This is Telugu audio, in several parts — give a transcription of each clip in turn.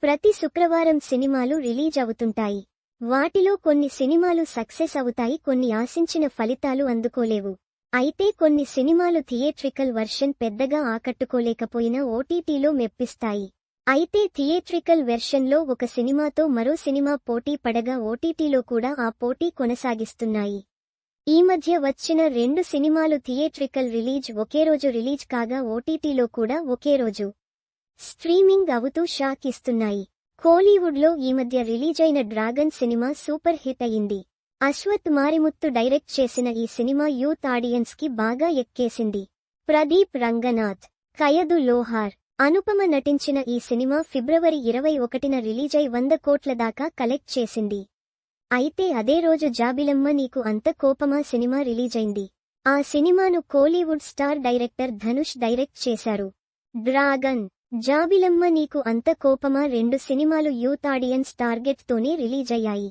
ప్రతి శుక్రవారం సినిమాలు రిలీజ్ అవుతుంటాయి. వాటిలో కొన్ని సినిమాలు సక్సెస్ అవుతాయి, కొన్ని ఆశించిన ఫలితాలు అందుకోలేవు. అయితే కొన్ని సినిమాలు థియేట్రికల్ వర్షన్ పెద్దగా ఆకట్టుకోలేకపోయినా ఓటీటీలో మెప్పిస్తాయి. అయితే థియేట్రికల్ వెర్షన్లో ఒక సినిమాతో మరో సినిమా పోటీ పడగా ఓటీటీలో కూడా ఆ పోటీ కొనసాగిస్తున్నాయి. ఈ మధ్య వచ్చిన 2 సినిమాలు థియేట్రికల్ రిలీజ్ ఒకే రోజు రిలీజ్ కాగా ఓటీటీలో కూడా ఒకే రోజు స్ట్రీమింగ్ అవుతూ షాక్ ఇస్తున్నాయి. కోలీవుడ్లో ఈ మధ్య రిలీజైన డ్రాగన్ సినిమా సూపర్ హిట్ అయింది. అశ్వత్ మారిముత్తు డైరెక్ట్ చేసిన ఈ సినిమా యూత్ ఆడియన్స్ కి బాగా ఎక్కేసింది. ప్రదీప్ రంగనాథ్, కయదు లోహార్, అనుపమ నటించిన ఈ సినిమా ఫిబ్రవరి 21న రిలీజై 100 కోట్ల దాకా కలెక్ట్ చేసింది. అయితే అదే రోజు జాబిలమ్మ నీకు అంత కోపమా సినిమా రిలీజైంది. ఆ సినిమాను Kollywood star director Dhanush direct చేశారు. డ్రాగన్, జాబిలమ్మ నీకు అంత కోపమా 2 సినిమాలు యూత్ ఆడియన్స్ టార్గెట్ తోనే రిలీజయ్యాయి.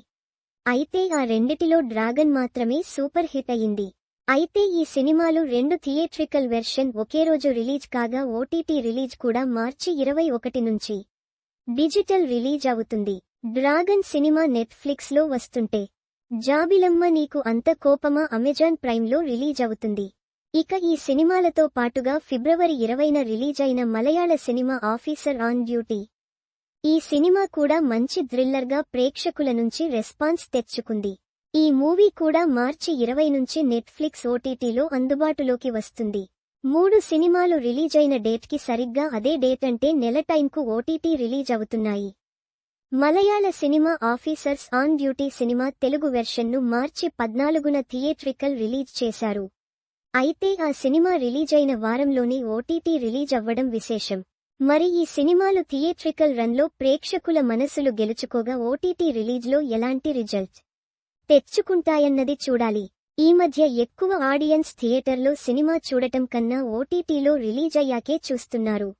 అయితే ఆ రెండిటిలో డ్రాగన్ మాత్రమే సూపర్ హిట్ అయింది. అయితే ఈ సినిమాలు 2 థియేట్రికల్ వెర్షన్ ఒకే రోజు రిలీజ్ కాగా ఓటీటీ రిలీజ్ కూడా మార్చి 21 నుంచి డిజిటల్ రిలీజ్ అవుతుంది. డ్రాగన్ సినిమా నెట్ఫ్లిక్స్ లో వస్తుంటే జాబిలమ్మ నీకు అంత కోపమా అమెజాన్ ప్రైమ్లో రిలీజ్ అవుతుంది. ఇక ఈ సినిమాలతో పాటుగా ఫిబ్రవరి 20న రిలీజైన మలయాళ సినిమా ఆఫీసర్ ఆన్ డ్యూటీ. ఈ సినిమా కూడా మంచి థ్రిల్లర్గా ప్రేక్షకుల నుంచి రెస్పాన్స్ తెచ్చుకుంది. ఈ మూవీ కూడా మార్చి 20 నుంచి నెట్ఫ్లిక్స్ ఓటీటీలో అందుబాటులోకి వస్తుంది. 3 సినిమాలు రిలీజైన డేట్కి సరిగ్గా అదే డేట్ అంటే నెల టైంకు ఓటీటీ రిలీజ్ అవుతున్నాయి. Malayala cinema officers on duty cinema Telugu వెర్షన్ను మార్చి 14న థియేట్రికల్ రిలీజ్ చేశారు. అయితే ఆ సినిమా రిలీజైన వారంలోనే ఓటీటీ రిలీజ్ అవ్వడం విశేషం. మరి ఈ సినిమాలు థియేట్రికల్ రన్లో ప్రేక్షకుల మనసులు గెలుచుకోగా ఓటీటీ రిలీజ్లో ఎలాంటి రిజల్ట్ తెచ్చుకుంటాయన్నది చూడాలి. ఈ మధ్య ఎక్కువ ఆడియన్స్ థియేటర్లో సినిమా చూడటం కన్నా ఓటీటీలో రిలీజ్ అయ్యాకే చూస్తున్నారు.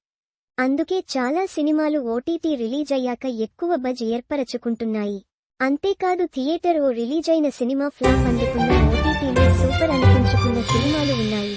అందుకే చాలా సినిమాలు ఓటీటీ రిలీజ్ అయ్యాక ఎక్కువ బజ్ ఏర్పరచుకుంటున్నాయి. అంతేకాదు థియేటర్ రిలీజైన సినిమా ఫ్లాప్ అందుకున్న ఓటీటీలో సూపర్ అనిపించుకున్న సినిమాలు ఉన్నాయి.